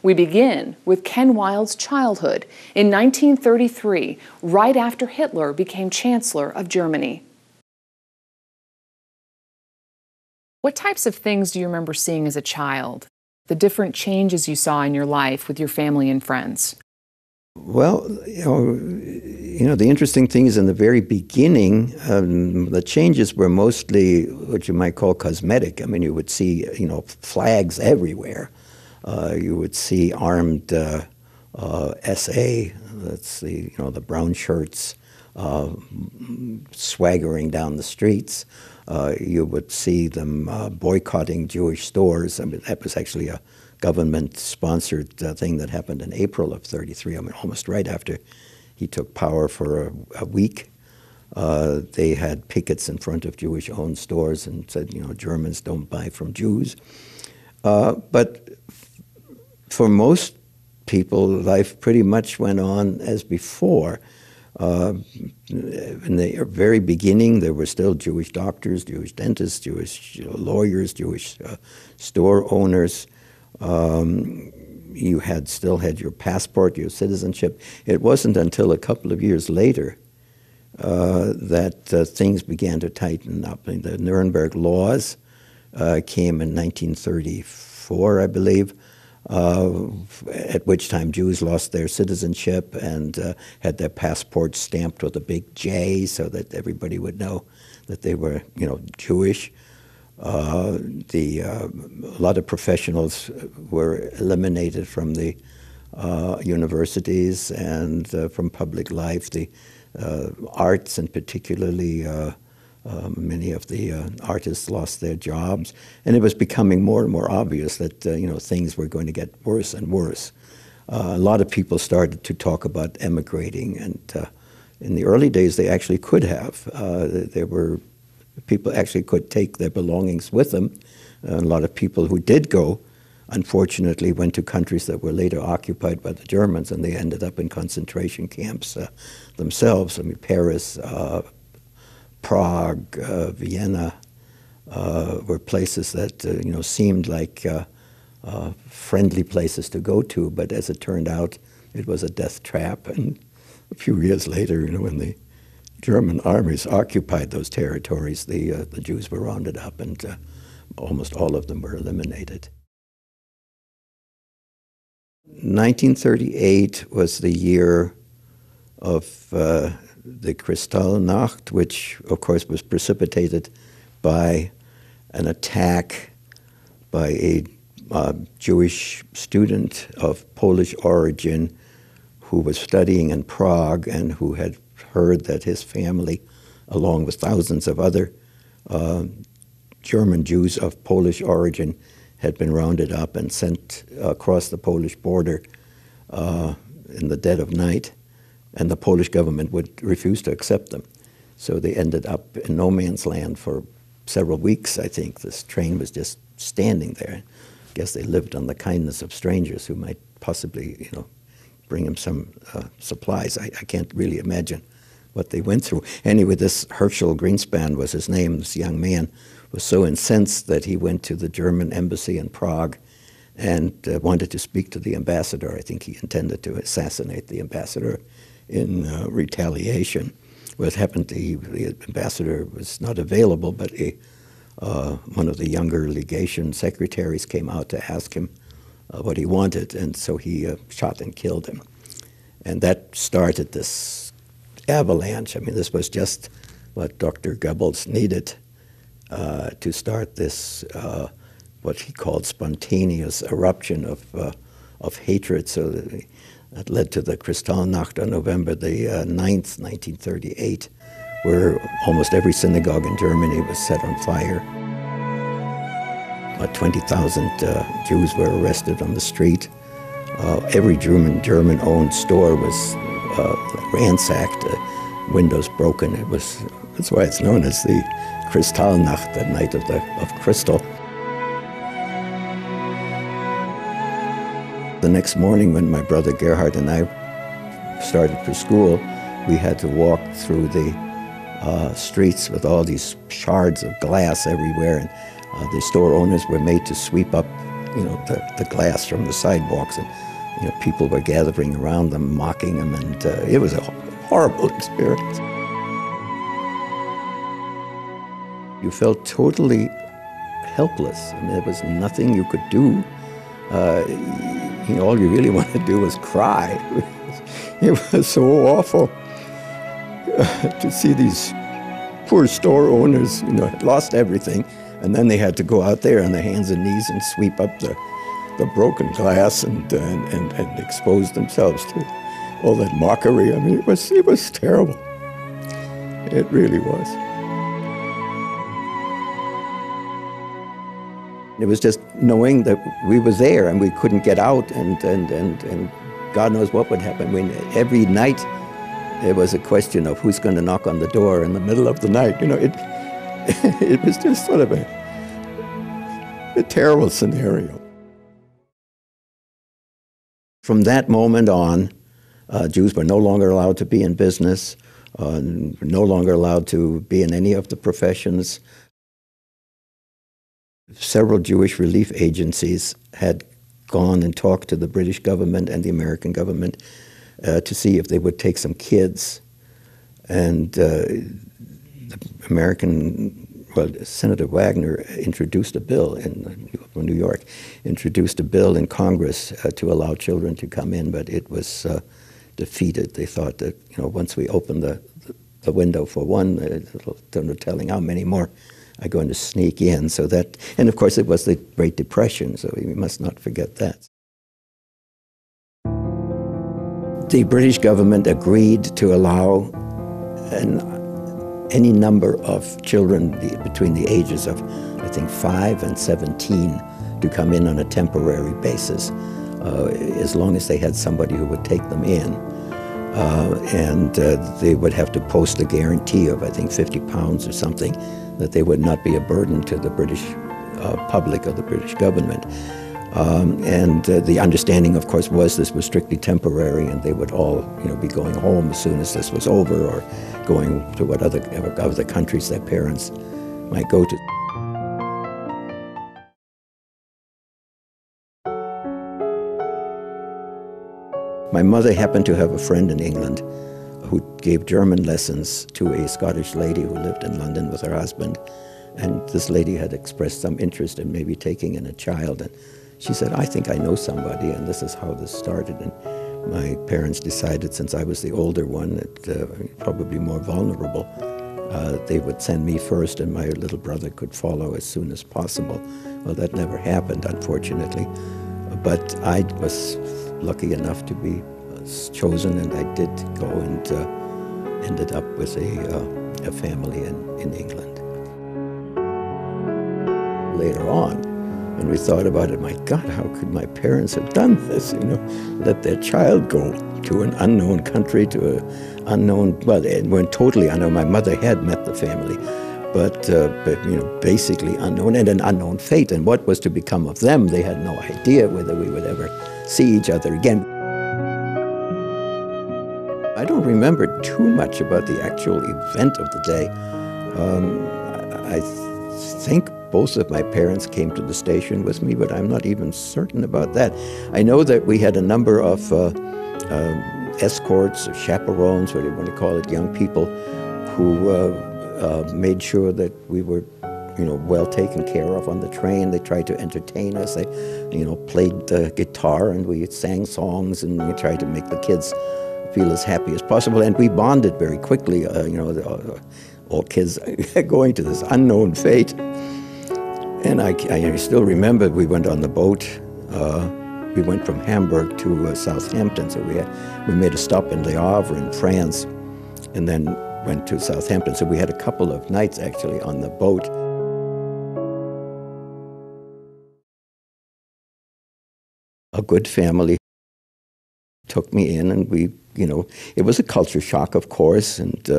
We begin with Ken Wilde's childhood in 1933, right after Hitler became Chancellor of Germany. What types of things do you remember seeing as a child? The different changes you saw in your life with your family and friends? Well, the interesting thing is in the very beginning, the changes were mostly what you might call cosmetic. I mean, you would see, flags everywhere. You would see armed SA, that's the brown shirts, swaggering down the streets. You would see them boycotting Jewish stores. I mean, that was actually a government-sponsored thing that happened in April of '33. I mean, almost right after he took power for a week. They had pickets in front of Jewish-owned stores and said, Germans don't buy from Jews. But for most people, life pretty much went on as before. In the very beginning, there were still Jewish doctors, Jewish dentists, Jewish lawyers, Jewish store owners. You still had your passport, your citizenship. It wasn't until a couple of years later that things began to tighten up. And the Nuremberg laws came in 1934, I believe, at which time Jews lost their citizenship and had their passports stamped with a big J so that everybody would know that they were, Jewish. A lot of professionals were eliminated from the universities and from public life. The arts, and particularly many of the artists lost their jobs, and it was becoming more and more obvious that things were going to get worse and worse. A lot of people started to talk about emigrating, and in the early days they actually could have. People actually could take their belongings with them. A lot of people who did go, unfortunately, went to countries that were later occupied by the Germans, and they ended up in concentration camps themselves. I mean, Paris, Prague, Vienna were places that seemed like friendly places to go to, but as it turned out, it was a death trap. And a few years later, when the German armies occupied those territories, the Jews were rounded up, and almost all of them were eliminated. 1938 was the year of the Kristallnacht, which, of course, was precipitated by an attack by a Jewish student of Polish origin who was studying in Prague and who had heard that his family, along with thousands of other German Jews of Polish origin, had been rounded up and sent across the Polish border in the dead of night, and the Polish government would refuse to accept them. So they ended up in no man's land for several weeks, I think. This train was just standing there. I guess they lived on the kindness of strangers who might possibly, bring them some supplies. I can't really imagine what they went through. Anyway, this Herschel Greenspan was his name. This young man was so incensed that he went to the German embassy in Prague and wanted to speak to the ambassador. I think he intended to assassinate the ambassador in retaliation. What happened, the ambassador was not available, but one of the younger legation secretaries came out to ask him what he wanted, and so he shot and killed him. And that started this avalanche. I mean, this was just what Dr. Goebbels needed to start this, what he called spontaneous eruption of hatred. So that led to the Kristallnacht on November the 9th, 1938, where almost every synagogue in Germany was set on fire. About 20,000 Jews were arrested on the street. Every German-owned store was ransacked, windows broken. That's why it's known as the Kristallnacht, the night of crystal. The next morning, when my brother Gerhard and I started for school, we had to walk through the streets with all these shards of glass everywhere, and the store owners were made to sweep up the glass from the sidewalks, and people were gathering around them, mocking them, and it was a horrible experience. You felt totally helpless, and there was nothing you could do. All you really wanted to do was cry. It was so awful to see these poor store owners, had lost everything, and then they had to go out there on their hands and knees and sweep up the broken glass and expose themselves to all that mockery. I mean, it was terrible. It really was. It was just knowing that we were there and we couldn't get out, and God knows what would happen. I mean, every night there was a question of who's going to knock on the door in the middle of the night. It was just sort of a terrible scenario. From that moment on, Jews were no longer allowed to be in business, no longer allowed to be in any of the professions. Several Jewish relief agencies had gone and talked to the British government and the American government to see if they would take some kids. And the Senator Wagner introduced a bill in New York, introduced a bill in Congress to allow children to come in, but it was defeated. They thought that once we opened the window for one, there's no telling how many more are going to sneak in. So that, and of course it was the Great Depression, so we must not forget that. The British government agreed to allow any number of children between the ages of, I think, 5 and 17 to come in on a temporary basis, as long as they had somebody who would take them in. And they would have to post a guarantee of, I think, £50 or something, that they would not be a burden to the British public or the British government. And the understanding, of course, was this was strictly temporary, and they would all, be going home as soon as this was over, or going to what other countries their parents might go to. My mother happened to have a friend in England who gave German lessons to a Scottish lady who lived in London with her husband. And this lady had expressed some interest in maybe taking in a child. And she said, I think I know somebody, and this is how this started. And my parents decided, since I was the older one, that probably more vulnerable, they would send me first and my little brother could follow as soon as possible. Well, that never happened, unfortunately. But I was lucky enough to be chosen, and I did go and ended up with a family in England. Later on, when we thought about it, my God, how could my parents have done this? Let their child go to an unknown country, to an unknown, well, they weren't totally unknown. My mother had met the family, but basically unknown, and an unknown fate. And what was to become of them? They had no idea whether we would ever see each other again. I don't remember too much about the actual event of the day. I think both of my parents came to the station with me, but I'm not even certain about that. I know that we had a number of escorts or chaperones, whatever you want to call it, young people who made sure that we were well taken care of on the train. They tried to entertain us. They played the guitar, and we sang songs, and we tried to make the kids feel as happy as possible. And we bonded very quickly, all kids going to this unknown fate. And I still remember we went on the boat. We went from Hamburg to Southampton, so we made a stop in Le Havre in France, and then went to Southampton. So we had a couple of nights actually on the boat. A good family took me in, and it was a culture shock, of course, and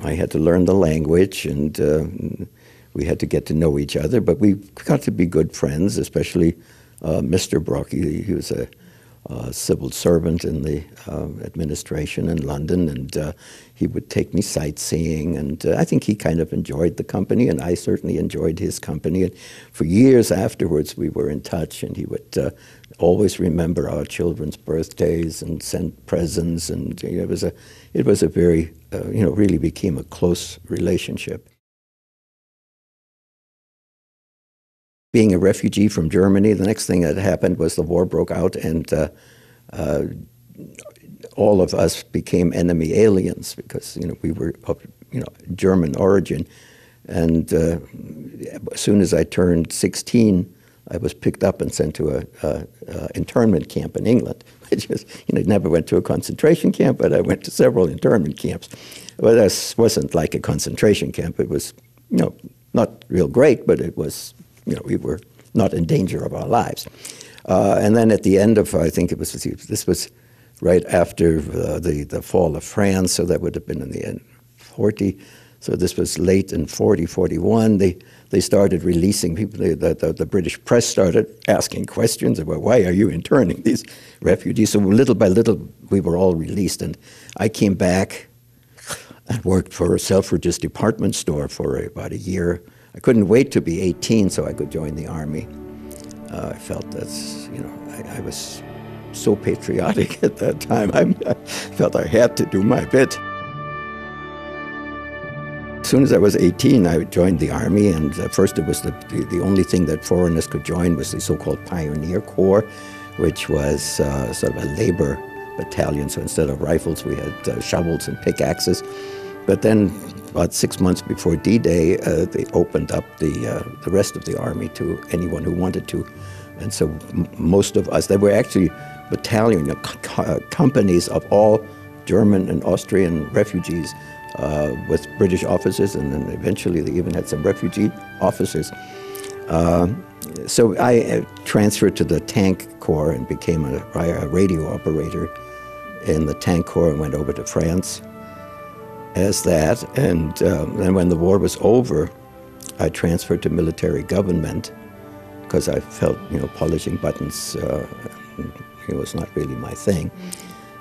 I had to learn the language, and we had to get to know each other, but we got to be good friends, especially Mr. Brock. He was civil servant in the administration in London, and he would take me sightseeing, and I think he kind of enjoyed the company, and I certainly enjoyed his company. And for years afterwards, we were in touch, and he would always remember our children's birthdays and send presents, and it was a very, really became a close relationship. Being a refugee from Germany, the next thing that happened was the war broke out, and all of us became enemy aliens because we were of German origin. And as soon as I turned 16, I was picked up and sent to a internment camp in England. Which was, never went to a concentration camp, but I went to several internment camps. Well, this wasn't like a concentration camp. It was, not real great, but it was. We were not in danger of our lives. And then at the end of, I think this was right after the fall of France, so that would have been in the end 40. So this was late in 40, 41. They started releasing people. The British press started asking questions about why are you interning these refugees? So little by little, we were all released. And I came back and worked for a Selfridges department store for about a year. I couldn't wait to be 18 so I could join the army. I felt that's, I was so patriotic at that time. I felt I had to do my bit. As soon as I was 18, I joined the army, and at first it was the only thing that foreigners could join was the so-called Pioneer Corps, which was sort of a labor battalion. So instead of rifles, we had shovels and pickaxes. But then, about 6 months before D-Day, they opened up the rest of the army to anyone who wanted to. And so most of us, there were actually battalion companies of all German and Austrian refugees with British officers, and then eventually they even had some refugee officers. So I transferred to the Tank Corps and became a radio operator in the Tank Corps and went over to France as that. And then when the war was over, I transferred to military government because I felt, polishing buttons was not really my thing.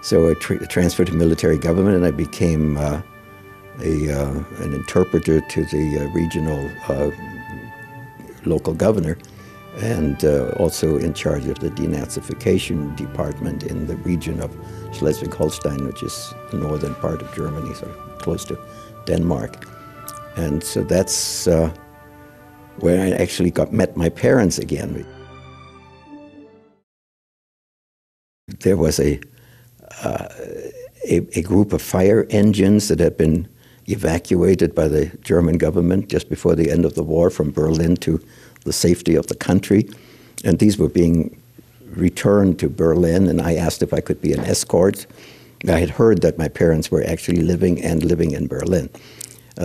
So I transferred to military government, and I became an interpreter to the regional local governor, and also in charge of the denazification department in the region of Schleswig-Holstein, which is the northern part of Germany, sort of close to Denmark. And so that's where I actually met my parents again. There was a group of fire engines that had been evacuated by the German government just before the end of the war from Berlin to the safety of the country. And these were being returned to Berlin, and I asked if I could be an escort. I had heard that my parents were actually living in Berlin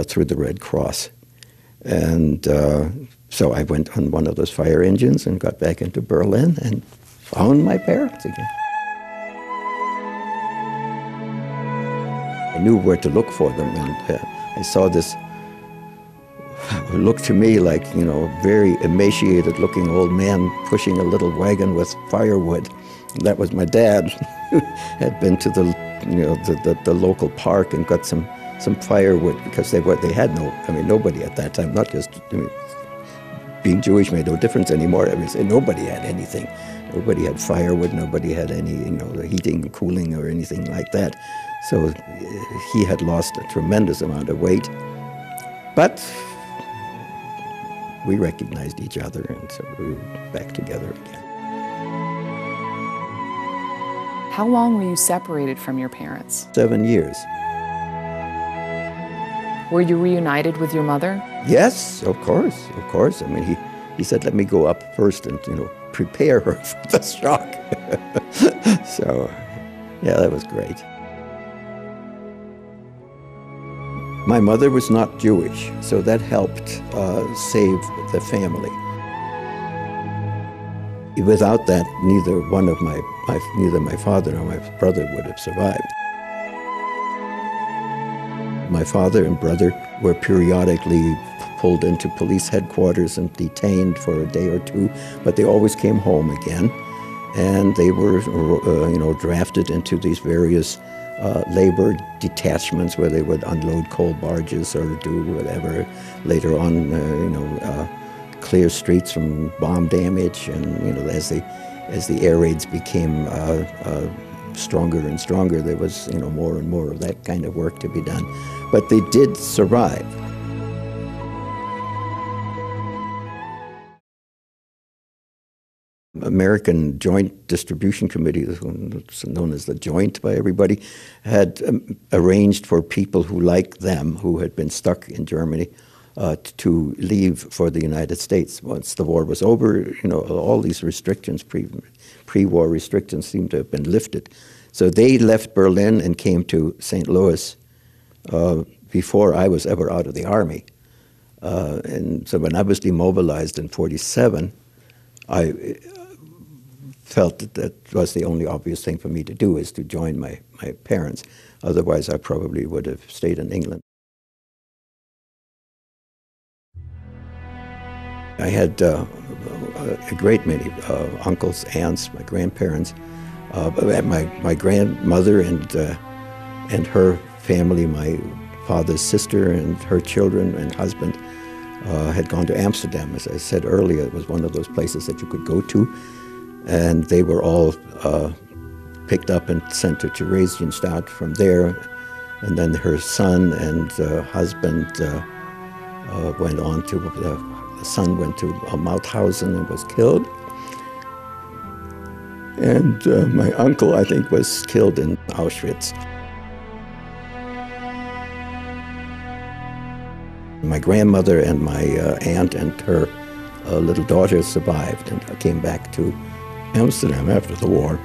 through the Red Cross. And so I went on one of those fire engines and got back into Berlin and found my parents again. I knew where to look for them, and I saw this, who looked to me like, a very emaciated-looking old man pushing a little wagon with firewood. And that was my dad, who had been to the local park and got some firewood, because they had nobody at that time, not just, being Jewish made no difference anymore. Nobody had anything. Nobody had firewood, nobody had any, the heating, cooling, or anything like that. So he had lost a tremendous amount of weight. But we recognized each other, and so we were back together again. How long were you separated from your parents? 7 years. Were you reunited with your mother? Yes, of course. He said, let me go up first and, prepare her for the shock. So, yeah, that was great. My mother was not Jewish, so that helped save the family. Without that, neither my father nor my brother would have survived. My father and brother were periodically pulled into police headquarters and detained for a day or two, but they always came home again. and they were, drafted into these various labor detachments where they would unload coal barges or do whatever. Later on, clear streets from bomb damage, and as the air raids became stronger and stronger, there was more and more of that kind of work to be done. But they did survive. American Joint Distribution Committee, known as the Joint by everybody, had arranged for people who, like them, who had been stuck in Germany, to leave for the United States. Once the war was over, all these restrictions, pre-war restrictions, seemed to have been lifted. So they left Berlin and came to St. Louis before I was ever out of the Army. And so when I was demobilized in '47, I felt that was the only obvious thing for me to do, is to join my parents. Otherwise, I probably would have stayed in England. I had a great many uncles, aunts, my grandparents, my grandmother and her family, my father's sister and her children and husband had gone to Amsterdam. As I said earlier, it was one of those places that you could go to. And they were all picked up and sent to Theresienstadt from there. And then her son and husband went on to, the son went to Mauthausen and was killed. And my uncle, I think, was killed in Auschwitz. My grandmother and my aunt and her little daughter survived, and I came back to Amsterdam after the war.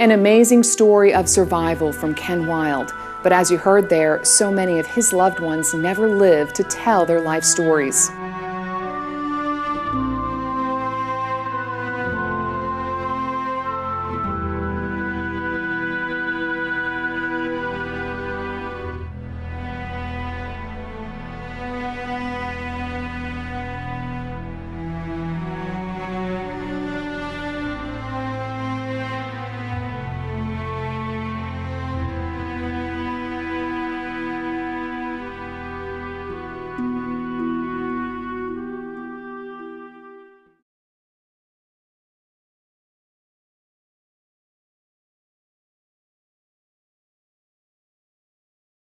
An amazing story of survival from Ken Wilde. But as you heard there, so many of his loved ones never lived to tell their life stories.